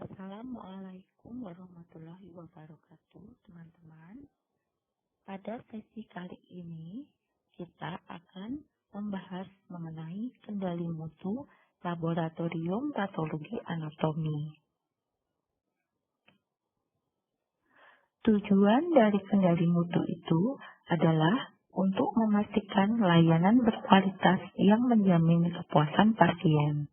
Assalamualaikum warahmatullahi wabarakatuh, teman-teman. Pada sesi kali ini, kita akan membahas mengenai kendali mutu laboratorium patologi anatomi. Tujuan dari kendali mutu itu adalah untuk memastikan layanan berkualitas yang menjamin kepuasan pasien,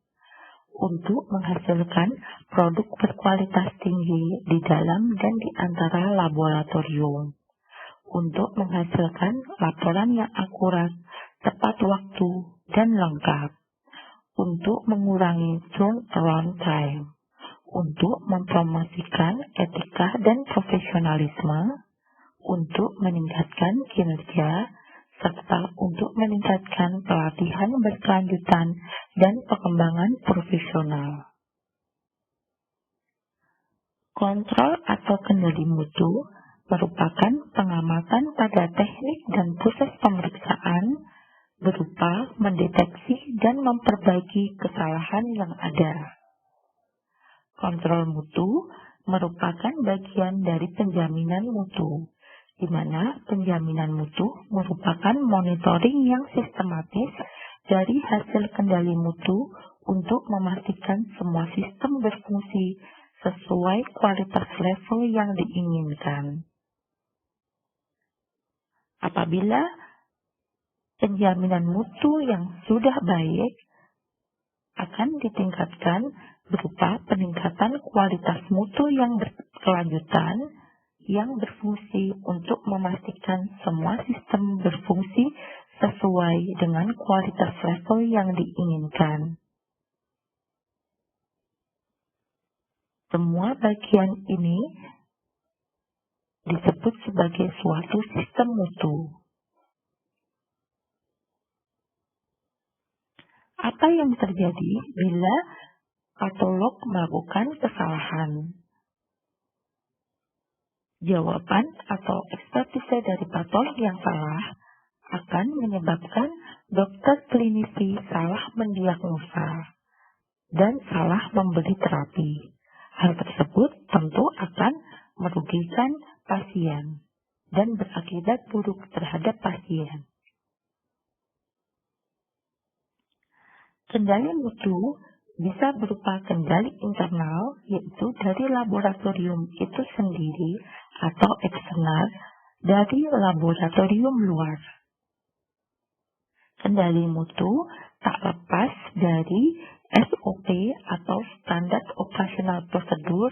untuk menghasilkan produk berkualitas tinggi di dalam dan di antara laboratorium, untuk menghasilkan laporan yang akurat, tepat waktu, dan lengkap, untuk mengurangi turnaround time, untuk mempromosikan etika dan profesionalisme, untuk meningkatkan kinerja, serta untuk meningkatkan pelatihan berkelanjutan dan pengembangan profesional. Kontrol atau kendali mutu merupakan pengamatan pada teknik dan proses pemeriksaan berupa mendeteksi dan memperbaiki kesalahan yang ada. Kontrol mutu merupakan bagian dari penjaminan mutu, di mana penjaminan mutu merupakan monitoring yang sistematis dari hasil kendali mutu untuk memastikan semua sistem berfungsi sesuai kualitas level yang diinginkan. Apabila penjaminan mutu yang sudah baik akan ditingkatkan berupa peningkatan kualitas mutu yang berkelanjutan yang berfungsi untuk memastikan semua sistem berfungsi sesuai dengan kualitas level yang diinginkan. Semua bagian ini disebut sebagai suatu sistem mutu. Apa yang terjadi bila patolog melakukan kesalahan? Jawaban atau ekspertise dari patolog yang salah akan menyebabkan dokter klinisi salah mendiagnosa dan salah memberi terapi. Hal tersebut tentu akan merugikan pasien dan berakibat buruk terhadap pasien. Kendali mutu bisa berupa kendali internal, yaitu dari laboratorium itu sendiri, atau eksternal dari laboratorium luar. Kendali mutu tak lepas dari SOP atau standar operasional prosedur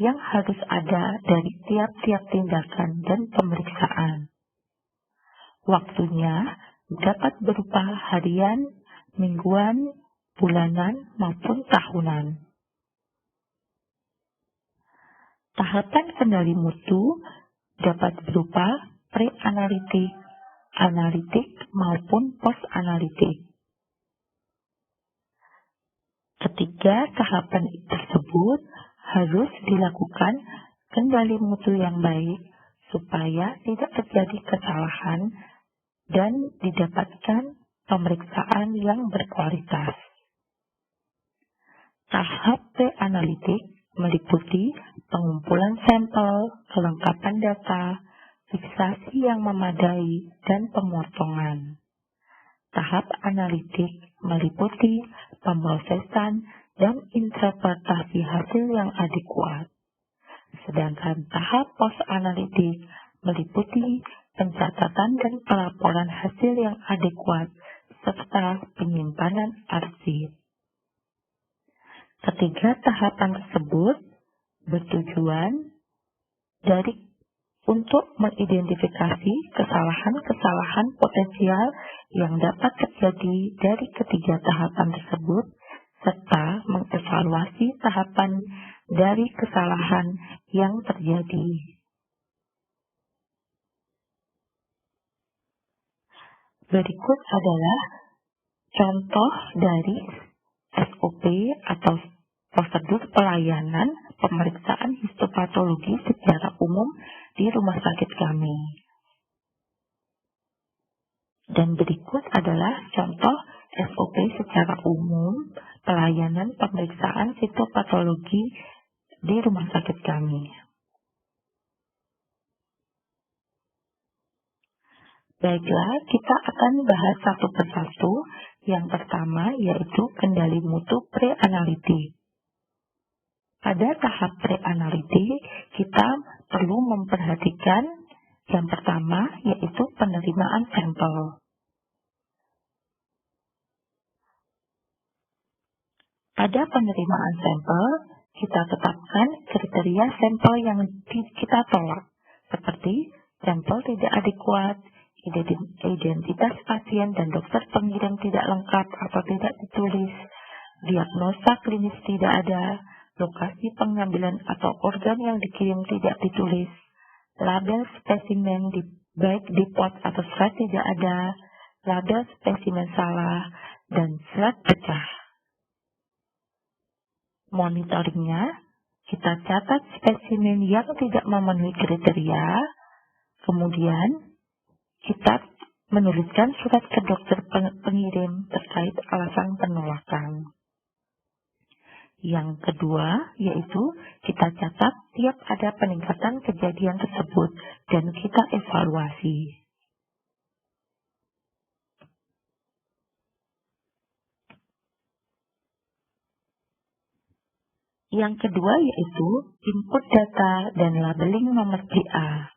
yang harus ada dari tiap-tiap tindakan dan pemeriksaan. Waktunya dapat berupa harian, mingguan, bulanan, maupun tahunan. Tahapan kendali mutu dapat berupa pre-analitik, analitik, maupun post-analitik. Ketiga tahapan tersebut harus dilakukan kendali mutu yang baik supaya tidak terjadi kesalahan dan didapatkan pemeriksaan yang berkualitas. Tahap pre-analitik meliputi pengumpulan sampel, kelengkapan data, fiksasi yang memadai, dan pemotongan. Tahap analitik meliputi pemrosesan dan interpretasi hasil yang adekuat. Sedangkan tahap post-analitik meliputi pencatatan dan pelaporan hasil yang adekuat serta penyimpanan arsip. Ketiga tahapan tersebut bertujuan untuk mengidentifikasi kesalahan-kesalahan potensial yang dapat terjadi dari ketiga tahapan tersebut, serta mengevaluasi tahapan dari kesalahan yang terjadi. Berikut adalah contoh dari SOP atau prosedur pelayanan pemeriksaan histopatologi secara umum di rumah sakit kami. Dan berikut adalah contoh SOP secara umum pelayanan pemeriksaan histopatologi di rumah sakit kami. Baiklah, kita akan bahas satu persatu. Yang pertama yaitu kendali mutu pre-analiti. Pada tahap pre-analiti, kita perlu memperhatikan yang pertama yaitu penerimaan sampel. Pada penerimaan sampel, kita tetapkan kriteria sampel yang kita tolak, seperti sampel tidak adekuat, identitas pasien dan dokter pengirim tidak lengkap atau tidak ditulis, diagnosa klinis tidak ada, lokasi pengambilan atau organ yang dikirim tidak ditulis, label spesimen baik di pot atau slide tidak ada, label spesimen salah, dan slide pecah. Monitoringnya, kita catat spesimen yang tidak memenuhi kriteria, kemudian kita menuliskan surat ke dokter pengirim terkait alasan penolakan. Yang kedua, yaitu kita catat tiap ada peningkatan kejadian tersebut dan kita evaluasi. Yang kedua yaitu input data dan labeling nomor PA.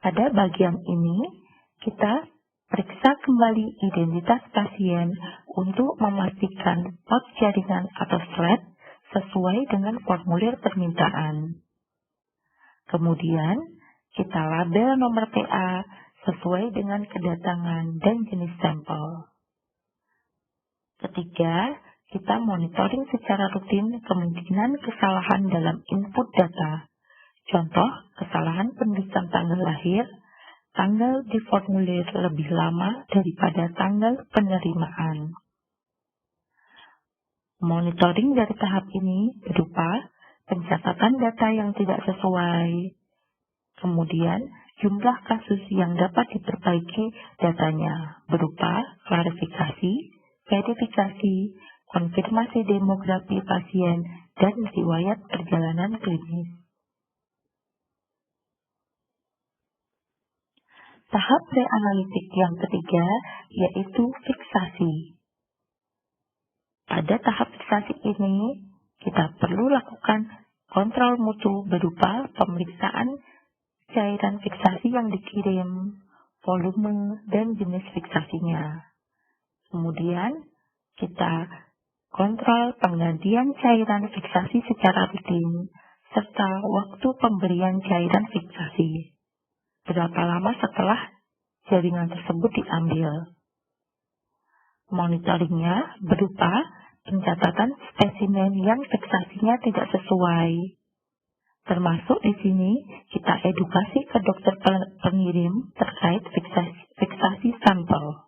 Pada bagian ini, kita periksa kembali identitas pasien untuk memastikan pot jaringan atau slide sesuai dengan formulir permintaan. Kemudian, kita label nomor PA sesuai dengan kedatangan dan jenis sampel. Ketiga, kita monitoring secara rutin kemungkinan kesalahan dalam input data. Contoh, kesalahan penulisan tanggal lahir, tanggal di formulir lebih lama daripada tanggal penerimaan. Monitoring dari tahap ini berupa pencatatan data yang tidak sesuai, kemudian jumlah kasus yang dapat diperbaiki datanya berupa klarifikasi, verifikasi, konfirmasi demografi pasien, dan riwayat perjalanan klinis. Tahap pre-analitik yang ketiga yaitu fiksasi. Pada tahap fiksasi ini, kita perlu lakukan kontrol mutu berupa pemeriksaan cairan fiksasi yang dikirim, volume, dan jenis fiksasinya. Kemudian, kita kontrol penggantian cairan fiksasi secara rutin, serta waktu pemberian cairan fiksasi. Berapa lama setelah jaringan tersebut diambil. Monitoringnya berupa pencatatan spesimen yang fiksasinya tidak sesuai. Termasuk di sini kita edukasi ke dokter pengirim terkait fiksasi sampel.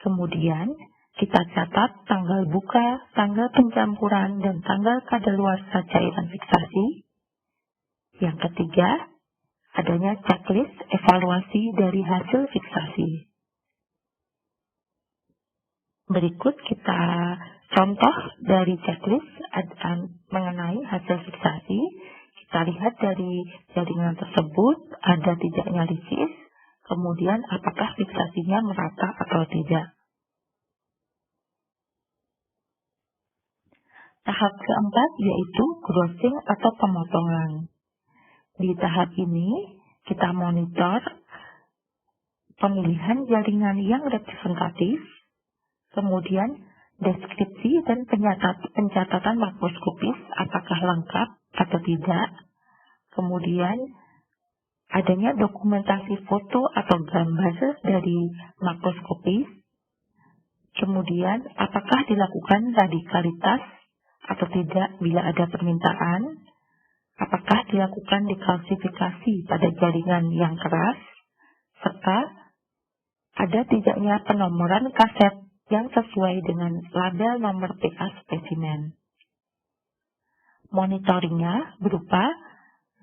Kemudian kita catat tanggal buka, tanggal pencampuran, dan tanggal kadaluarsa cairan fiksasi. Yang ketiga, adanya checklist evaluasi dari hasil fiksasi. Berikut kita contoh dari checklist mengenai hasil fiksasi. Kita lihat dari jaringan tersebut ada tidaknya lisis, kemudian apakah fiksasinya merata atau tidak. Tahap keempat yaitu grossing atau pemotongan. Di tahap ini, kita monitor pemilihan jaringan yang representatif, kemudian deskripsi dan pencatatan makroskopis apakah lengkap atau tidak, kemudian adanya dokumentasi foto atau gambar dari makroskopis, kemudian apakah dilakukan radikalitas atau tidak bila ada permintaan, apakah dilakukan dekalsifikasi pada jaringan yang keras, serta ada tidaknya penomoran kaset yang sesuai dengan label nomor PA spesimen. Monitoringnya berupa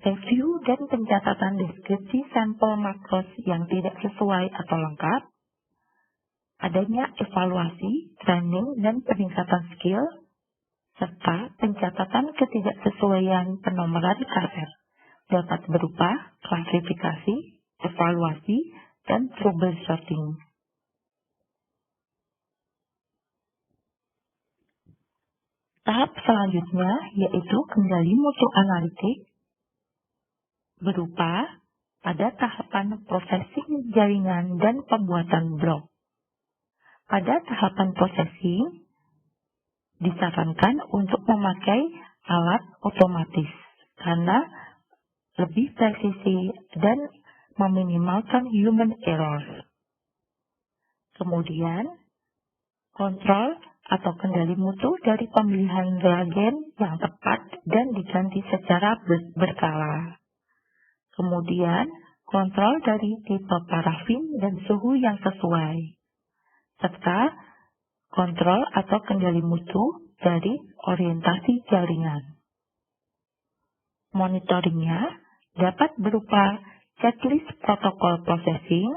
review dan pencatatan deskripsi sampel makros yang tidak sesuai atau lengkap, adanya evaluasi, training, dan peningkatan skill, serta pencatatan ketidaksesuaian penomoran karet dapat berupa klasifikasi, evaluasi, dan troubleshooting. Tahap selanjutnya yaitu kendali mutu analitik berupa pada tahapan processing jaringan dan pembuatan blok. Pada tahapan processing, disarankan untuk memakai alat otomatis karena lebih presisi dan meminimalkan human error. Kemudian, kontrol atau kendali mutu dari pemilihan reagen yang tepat dan diganti secara berkala. Kemudian, kontrol dari tipe parafin dan suhu yang sesuai, serta kontrol atau kendali mutu dari orientasi jaringan. Monitoringnya dapat berupa checklist protokol processing,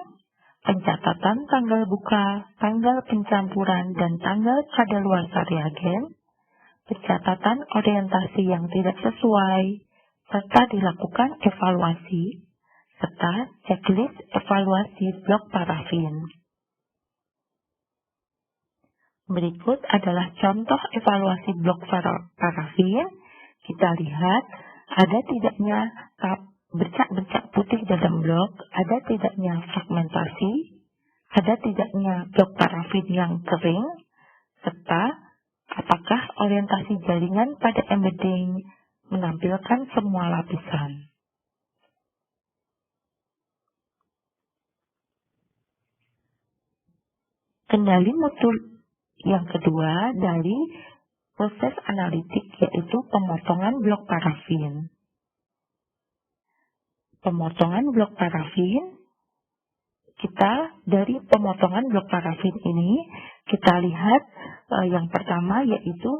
pencatatan tanggal buka, tanggal pencampuran, dan tanggal kadaluarsa reagen, pencatatan orientasi yang tidak sesuai, serta dilakukan evaluasi, serta checklist evaluasi blok parafin. Berikut adalah contoh evaluasi blok parafin. Kita lihat ada tidaknya bercak-bercak putih dalam blok, ada tidaknya fragmentasi, ada tidaknya blok parafin yang kering, serta apakah orientasi jaringan pada embedding menampilkan semua lapisan. Kendali mutu yang kedua dari proses analitik yaitu pemotongan blok parafin. Pemotongan blok parafin, dari pemotongan blok parafin ini kita lihat yang pertama yaitu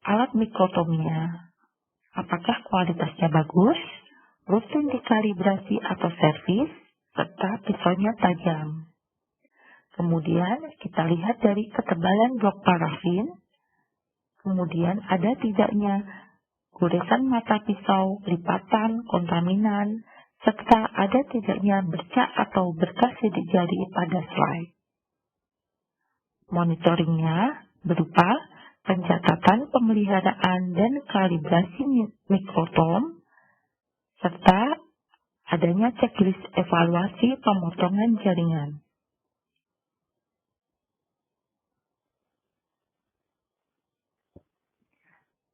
alat mikrotomnya. Apakah kualitasnya bagus, rutin dikalibrasi atau servis, serta pisaunya tajam. Kemudian kita lihat dari ketebalan blok parafin, kemudian ada tidaknya goresan mata pisau, lipatan, kontaminan, serta ada tidaknya bercak atau bekas sidik jari pada slide. Monitoringnya berupa pencatatan pemeliharaan dan kalibrasi mikrotom, serta adanya checklist evaluasi pemotongan jaringan.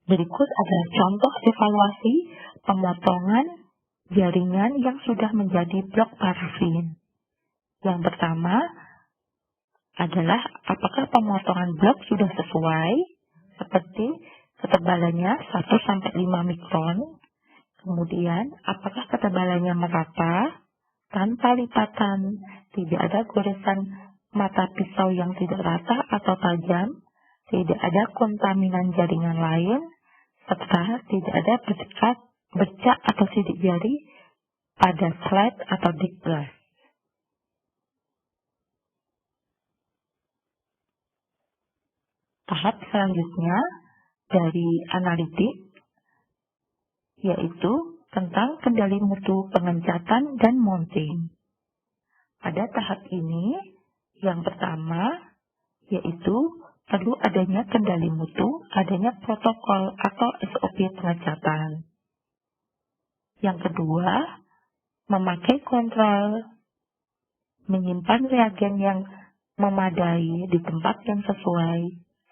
Berikut adalah contoh evaluasi pemotongan jaringan yang sudah menjadi blok parafin. Yang pertama adalah apakah pemotongan blok sudah sesuai, seperti ketebalannya 1-5 mikron. Kemudian, apakah ketebalannya merata, tanpa lipatan, tidak ada goresan mata pisau yang tidak rata atau tajam, tidak ada kontaminan jaringan lain, serta tidak ada bercak atau sidik jari pada slide atau disk glass. Tahap selanjutnya dari analitik yaitu tentang kendali mutu pengencatan dan mounting. Pada tahap ini, yang pertama yaitu perlu adanya kendali mutu, adanya protokol atau SOP pengecatan. Yang kedua, memakai kontrol, menyimpan reagen yang memadai di tempat yang sesuai,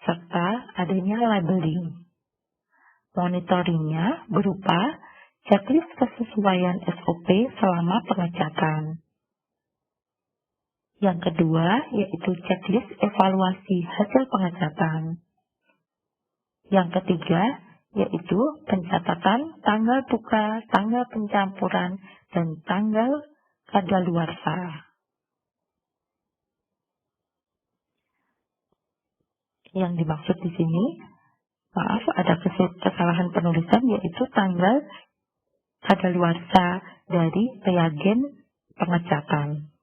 serta adanya labeling. Monitoringnya berupa checklist kesesuaian SOP selama pengecatan. Yang kedua yaitu checklist evaluasi hasil pengecatan. Yang ketiga yaitu pencatatan tanggal buka, tanggal pencampuran, dan tanggal kadaluarsa. Yang dimaksud di sini, ada kesalahan penulisan yaitu tanggal kadaluarsa dari reagen pengecatan.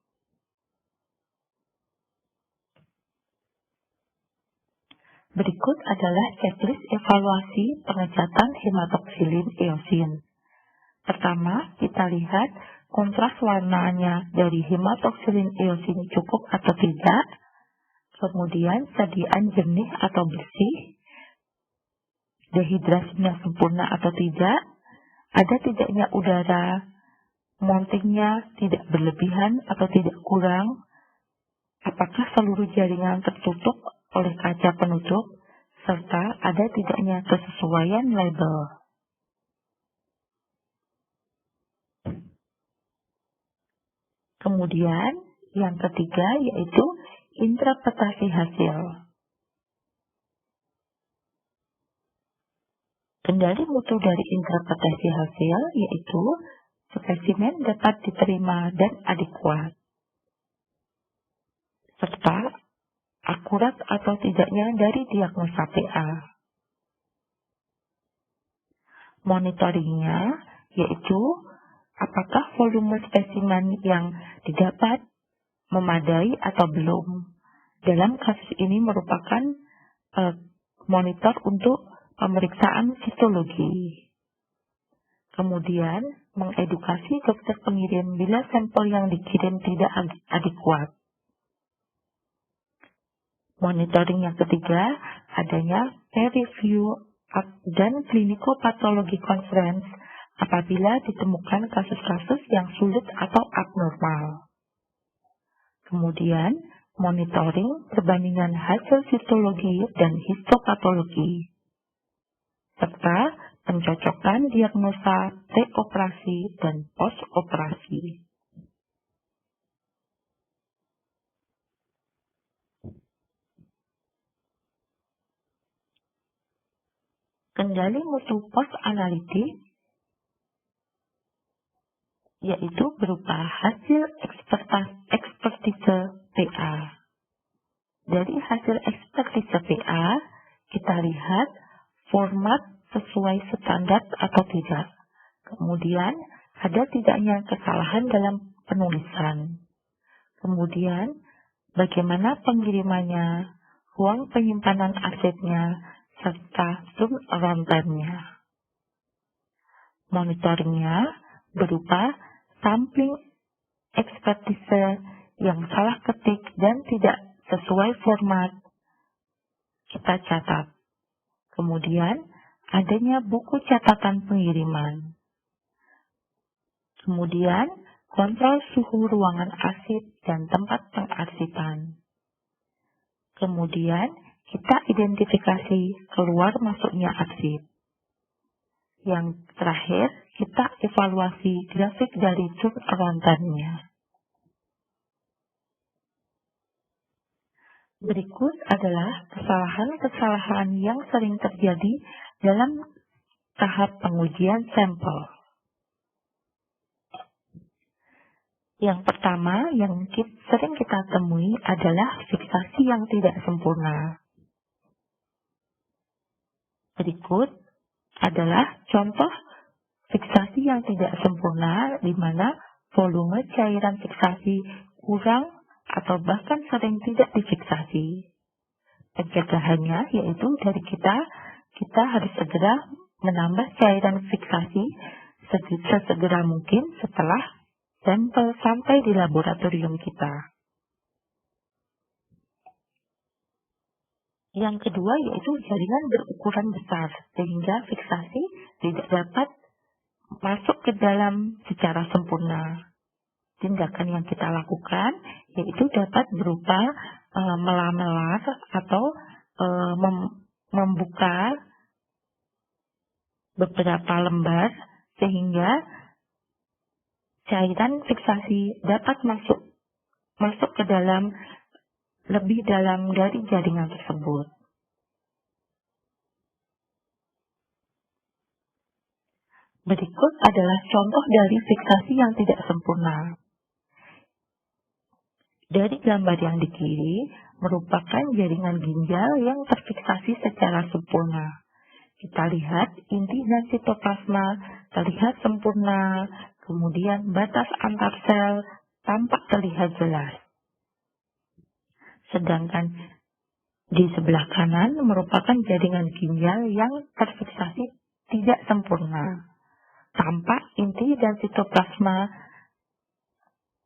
Berikut adalah checklist evaluasi pengecatan hematoksilin eosin. Pertama, kita lihat kontras warnanya dari hematoksilin eosin cukup atau tidak. Kemudian, sediaan jernih atau bersih. Dehidrasinya sempurna atau tidak. Ada tidaknya udara. Mountingnya tidak berlebihan atau tidak kurang. Apakah seluruh jaringan tertutup oleh kaca penutup, serta ada tidaknya kesesuaian label. Kemudian, yang ketiga yaitu interpretasi hasil. Kendali mutu dari interpretasi hasil yaitu spesimen dapat diterima dan adekuat, serta akurat atau tidaknya dari diagnosa PA. Monitoringnya yaitu apakah volume spesimen yang didapat memadai atau belum. Dalam kasus ini merupakan monitor untuk pemeriksaan histologi. Kemudian, mengedukasi dokter pengirim bila sampel yang dikirim tidak adekuat. Monitoring yang ketiga, adanya peer review dan klinikopatologi conference apabila ditemukan kasus-kasus yang sulit atau abnormal. Kemudian, monitoring perbandingan hasil histologi dan histopatologi, serta pencocokan diagnosa pre-operasi dan post-operasi. Kendali mutu post-analitik yaitu berupa hasil ekspertise PA. Dari hasil ekspertise PA, kita lihat format sesuai standar atau tidak. Kemudian, ada tidaknya kesalahan dalam penulisan. Kemudian, bagaimana pengirimannya, ruang penyimpanan asetnya, serta turnaround time-nya. Monitoringnya berupa sampling ekspertise yang salah ketik dan tidak sesuai format, kita catat. Kemudian, adanya buku catatan pengiriman. Kemudian, kontrol suhu ruangan arsip dan tempat pengarsipan. Kemudian, kita identifikasi keluar masuknya arsip. Yang terakhir, kita evaluasi grafik dari turnaround time-nya. Berikut adalah kesalahan-kesalahan yang sering terjadi dalam tahap pengujian sampel. Yang pertama yang sering kita temui adalah fiksasi yang tidak sempurna. Berikut adalah contoh fiksasi yang tidak sempurna di mana volume cairan fiksasi kurang atau bahkan sering tidak difiksasi. Pencegahannya yaitu dari kita harus segera menambah cairan fiksasi sesegera mungkin setelah sampel sampai di laboratorium kita. Yang kedua yaitu jaringan berukuran besar sehingga fiksasi tidak dapat masuk ke dalam secara sempurna. Tindakan yang kita lakukan yaitu dapat berupa melar atau membuka beberapa lembar sehingga cairan fiksasi dapat masuk ke dalam lebih dalam dari jaringan tersebut. Berikut adalah contoh dari fiksasi yang tidak sempurna. Dari gambar yang di kiri merupakan jaringan ginjal yang terfiksasi secara sempurna. Kita lihat inti dan sitoplasma terlihat sempurna, kemudian batas antar sel tampak terlihat jelas. Sedangkan Di sebelah kanan merupakan jaringan ginjal yang terfiksasi tidak sempurna. Tampak inti dan sitoplasma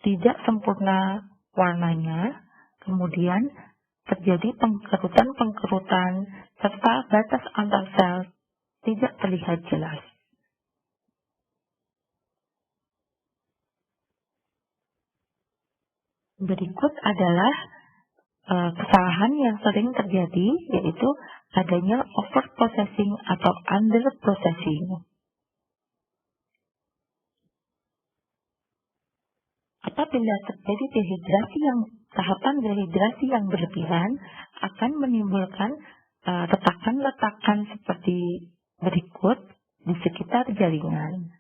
tidak sempurna warnanya, kemudian terjadi pengkerutan-pengkerutan serta batas antar sel tidak terlihat jelas. Berikut adalah kesalahan yang sering terjadi, yaitu adanya overprocessing atau underprocessing. Apabila terjadi tahapan dehidrasi yang berlebihan akan menimbulkan retakan-retakan seperti berikut di sekitar jaringan.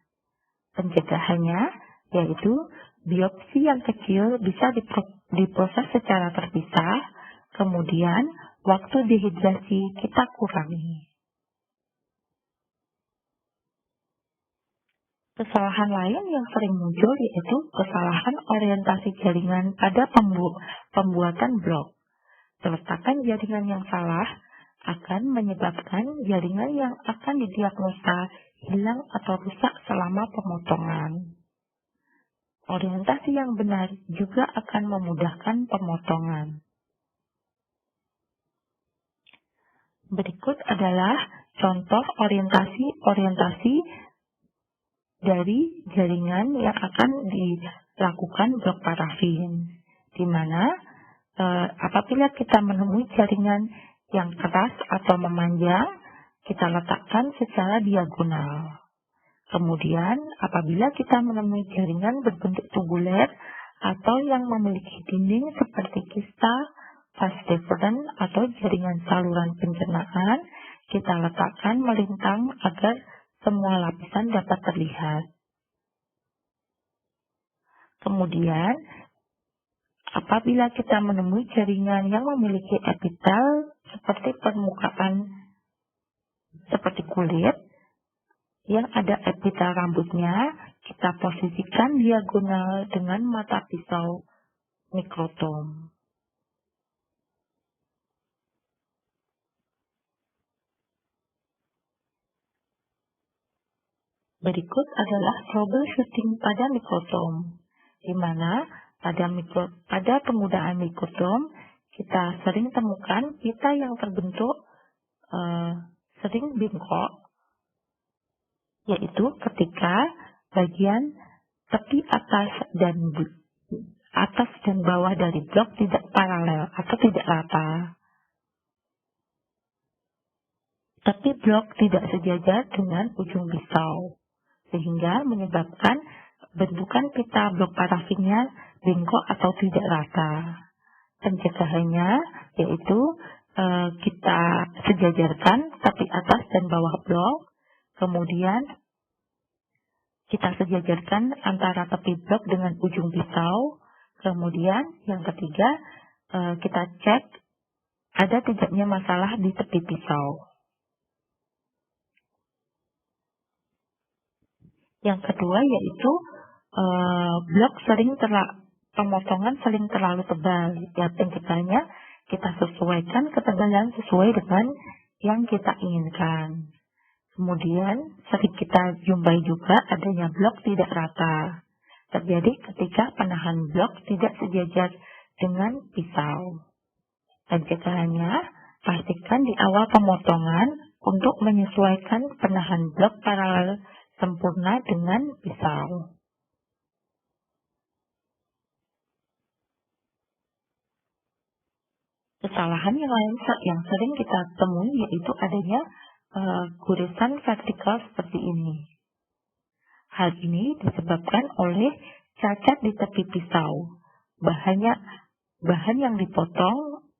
Pencegahannya yaitu biopsi yang kecil bisa diproses secara terpisah, kemudian waktu dehidrasi kita kurangi. Kesalahan lain yang sering muncul yaitu kesalahan orientasi jaringan pada pembuatan blok. Peletakan jaringan yang salah akan menyebabkan jaringan yang akan didiagnosa hilang atau rusak selama pemotongan. Orientasi yang benar juga akan memudahkan pemotongan. Berikut adalah contoh orientasi dari jaringan yang akan dilakukan blok parafin, di mana apabila kita menemui jaringan yang keras atau memanjang, kita letakkan secara diagonal. Kemudian, apabila kita menemui jaringan berbentuk tubuler atau yang memiliki dinding seperti kista, vas deferens atau jaringan saluran pencernaan, kita letakkan melintang agar semua lapisan dapat terlihat. Kemudian, apabila kita menemui jaringan yang memiliki epitel seperti permukaan seperti kulit, yang ada epitel rambutnya, kita posisikan diagonal dengan mata pisau mikrotom. Berikut adalah troubleshooting pada mikrotom, di mana pada penggunaan mikrotom kita sering temukan pita yang terbentuk sering bengkok, yaitu ketika bagian tepi atas dan bawah dari blok tidak paralel atau tidak rata. Tepi blok tidak sejajar dengan ujung pisau, sehingga menyebabkan bentukan pita blok parafinnya bengkok atau tidak rata. Pencegahannya yaitu kita sejajarkan tepi atas dan bawah blok, kemudian kita sejajarkan antara tepi blok dengan ujung pisau, kemudian yang ketiga kita cek ada tidaknya masalah di tepi pisau. Yang kedua yaitu pemotongan sering terlalu tebal. Ya, pencegahannya kita sesuaikan ketebalan sesuai dengan yang kita inginkan. Kemudian sering kita jumpai juga adanya blok tidak rata. Terjadi ketika penahan blok tidak sejajar dengan pisau. Pencegahannya, pastikan di awal pemotongan untuk menyesuaikan penahan blok paralel sempurna dengan pisau. Kesalahan yang lain yang sering kita temui yaitu adanya goresan vertikal seperti ini. Hal ini disebabkan oleh cacat di tepi pisau. Bahan yang dipotong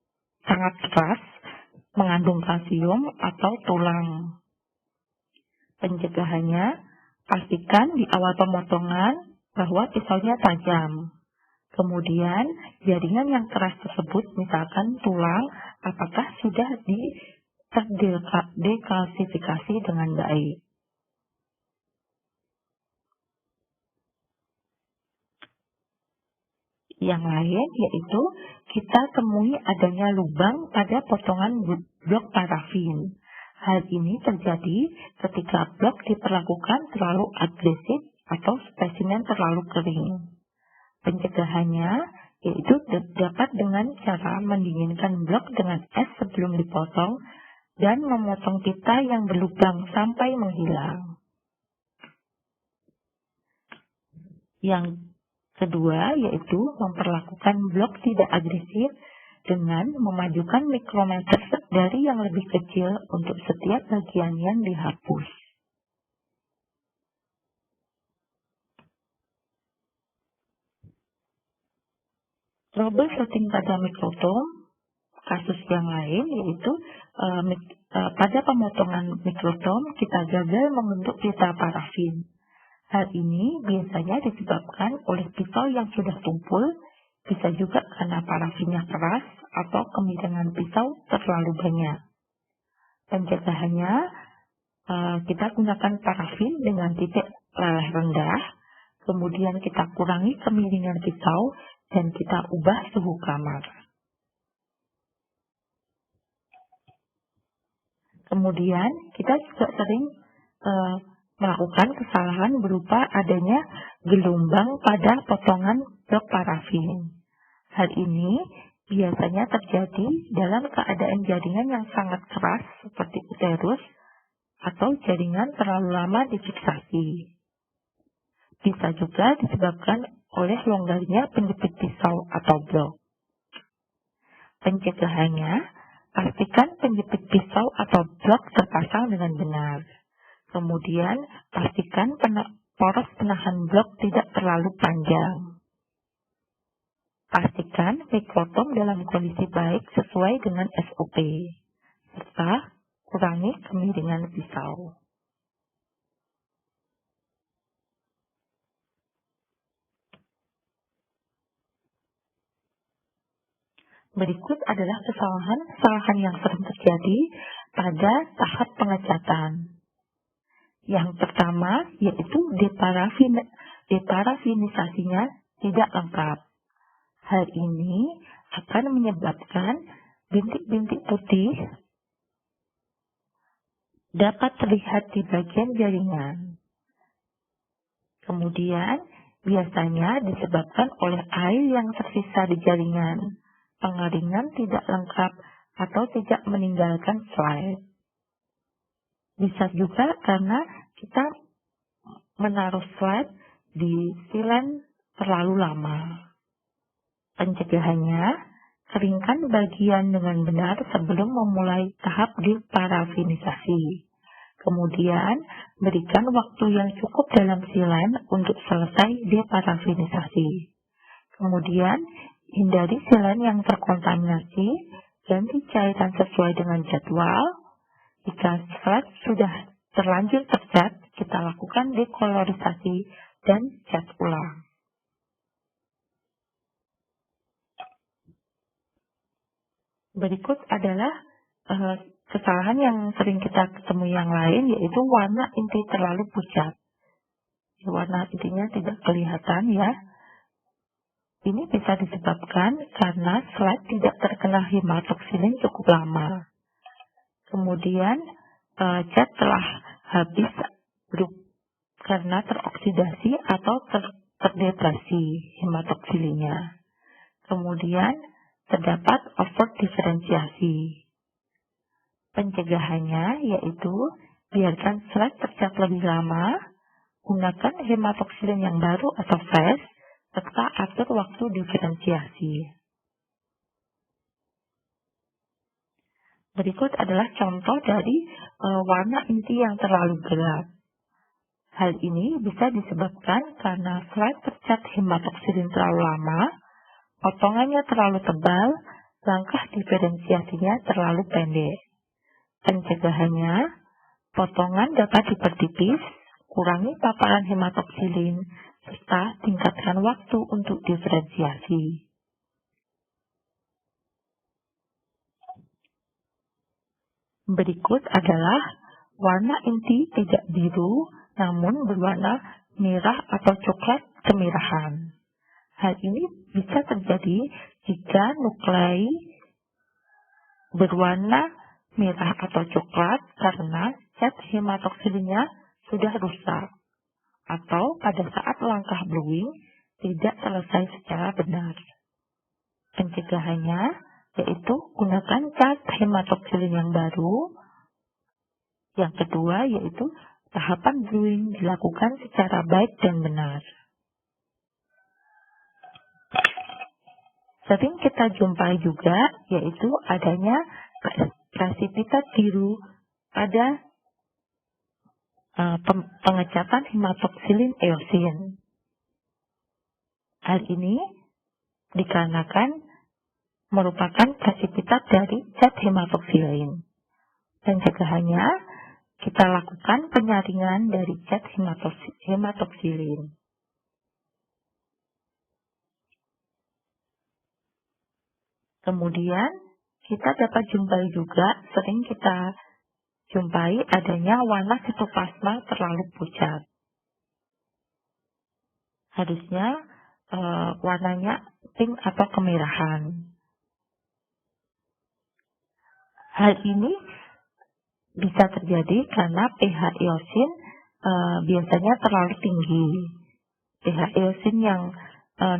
sangat keras, mengandung kalsium atau tulang. Pencegahannya, pastikan di awal pemotongan bahwa pisaunya tajam. Kemudian, jaringan yang keras tersebut, misalkan tulang, apakah sudah terdekalsifikasi dengan baik. yang lain yaitu kita temui adanya lubang pada potongan blok parafin. Hal ini terjadi ketika blok diperlakukan terlalu agresif atau spesimen terlalu kering. Pencegahannya yaitu dapat dengan cara mendinginkan blok dengan es sebelum dipotong dan memotong pita yang berlubang sampai menghilang. Yang kedua yaitu memperlakukan blok tidak agresif dengan memajukan mikrometer dari yang lebih kecil untuk setiap bagian yang dihapus. Troubleshooting pada mikrotom, kasus yang lain yaitu pada pemotongan mikrotom kita gagal membentuk pita parafin. Hal ini biasanya disebabkan oleh pisau yang sudah tumpul, bisa juga karena parafinnya keras atau kemiringan pisau terlalu banyak. Pencegahannya, kita gunakan parafin dengan titik leleh rendah, kemudian kita kurangi kemiringan pisau dan kita ubah suhu kamar. Kemudian kita juga sering melakukan kesalahan berupa adanya gelombang pada potongan blok parafin. Hal ini biasanya terjadi dalam keadaan jaringan yang sangat keras seperti uterus atau jaringan terlalu lama difiksasi. Bisa juga disebabkan oleh longgarnya penjepit pisau atau blok. Pencegahannya, pastikan penjepit pisau atau blok terpasang dengan benar. Kemudian, pastikan poros penahan blok tidak terlalu panjang. Pastikan mikrotom dalam kondisi baik sesuai dengan SOP, serta kurangi kemiringan pisau. Berikut adalah kesalahan yang sering terjadi pada tahap pengecatan. Yang pertama yaitu deparafinisasinya tidak lengkap. Hal ini akan menyebabkan bintik-bintik putih dapat terlihat di bagian jaringan. Kemudian biasanya disebabkan oleh air yang tersisa di jaringan, pengeringan tidak lengkap, atau tidak meninggalkan slide. Bisa juga karena kita menaruh slide di silen terlalu lama. Pencegahannya, keringkan bagian dengan benar sebelum memulai tahap deparafinisasi. Kemudian, berikan waktu yang cukup dalam silen untuk selesai deparafinisasi. Kemudian, hindari silen yang terkontaminasi, ganti cairan sesuai dengan jadwal. Jika slide sudah terlanjur tercat, kita lakukan dekolorisasi dan cat ulang. Berikut adalah kesalahan yang sering kita temui yang lain, yaitu warna inti terlalu pucat. Warna intinya tidak kelihatan ya. Ini bisa disebabkan karena slide tidak terkena hematoksilin cukup lama. Kemudian cat telah habis karena teroksidasi atau terdepresi hematoksilinnya. Kemudian terdapat over diferensiasi. Pencegahannya yaitu biarkan slide tercat lebih lama, gunakan hematoksilin yang baru atau fresh, serta atur waktu diferensiasi. Berikut adalah contoh dari warna inti yang terlalu gelap. Hal ini bisa disebabkan karena slide tercat hematoksilin terlalu lama, potongannya terlalu tebal, langkah diferensiasinya terlalu pendek. Pencegahannya, potongan dapat dipertipis, kurangi paparan hematoksilin, serta tingkatkan waktu untuk diferensiasi. Berikut adalah warna inti tidak biru, namun berwarna merah atau coklat kemerahan. Hal ini bisa terjadi jika nuklei berwarna merah atau coklat karena zat hematoksilinnya sudah rusak, atau pada saat langkah bluing tidak selesai secara benar. Pencegahannya yaitu gunakan zat hematoksilin yang baru. Yang kedua yaitu tahapan bluing dilakukan secara baik dan benar. Sering kita jumpai juga yaitu adanya presipitat biru pada pengecatan hematoksilin eosin. Hal ini dikarenakan merupakan presipitat dari zat hematoksilin. Pencegahannya kita lakukan penyaringan dari zat hematoksilin. Kemudian kita dapat jumpai juga, sering kita jumpai adanya warna sitoplasma terlalu pucat. Harusnya warnanya pink atau kemerahan. Hal ini bisa terjadi karena pH eosin biasanya terlalu tinggi. pH eosin yang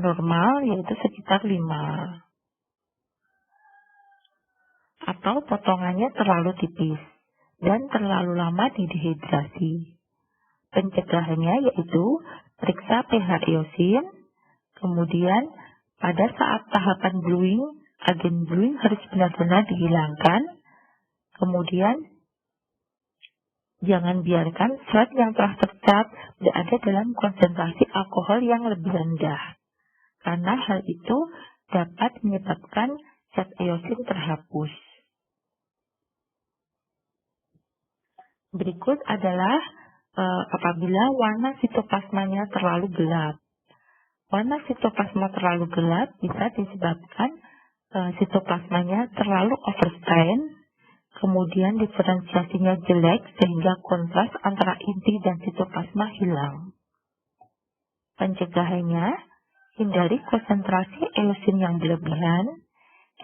normal yaitu sekitar 5. Atau potongannya terlalu tipis dan terlalu lama didehidrasi. Pencegahannya yaitu periksa pH eosin, kemudian pada saat tahapan bluing, agen bluing harus benar-benar dihilangkan, kemudian jangan biarkan zat yang telah tercat berada dalam konsentrasi alkohol yang lebih rendah, karena hal itu dapat menyebabkan zat eosin terhapus. Berikut adalah apabila warna sitoplasmanya terlalu gelap. Warna sitoplasma terlalu gelap bisa disebabkan sitoplasmanya terlalu overstrain, kemudian diferensiasinya jelek sehingga kontras antara inti dan sitoplasma hilang. Pencegahannya, hindari konsentrasi eosin yang berlebihan,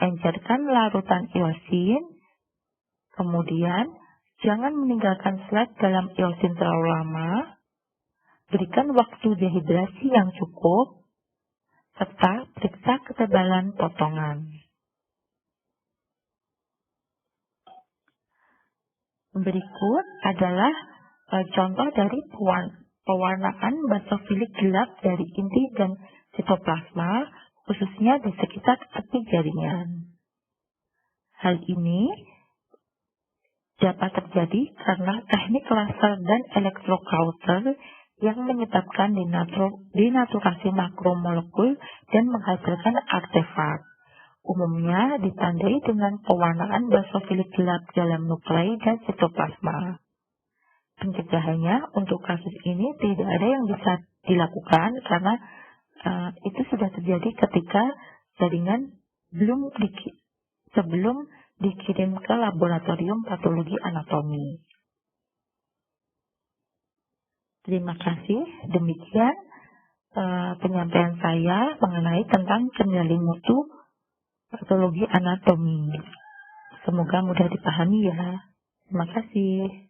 encerkan larutan eosin, kemudian jangan meninggalkan slide dalam eosin terlalu lama, berikan waktu dehidrasi yang cukup, serta periksa ketebalan potongan. Berikut adalah contoh dari pewarnaan basofilik gelap dari inti dan sitoplasma, khususnya di sekitar tepi jaringan. Hal ini dapat terjadi karena teknik laser dan elektrokauter yang menyebabkan denaturasi makromolekul dan menghasilkan artefak. Umumnya ditandai dengan pewarnaan basofilik gelap dalam nuklei dan sitoplasma. Pencegahannya untuk kasus ini tidak ada yang bisa dilakukan karena itu sudah terjadi ketika jaringan sebelum dikirim ke laboratorium patologi anatomi. Terima kasih. Demikian penyampaian saya mengenai tentang kendali mutu patologi anatomi. Semoga mudah dipahami ya. Terima kasih.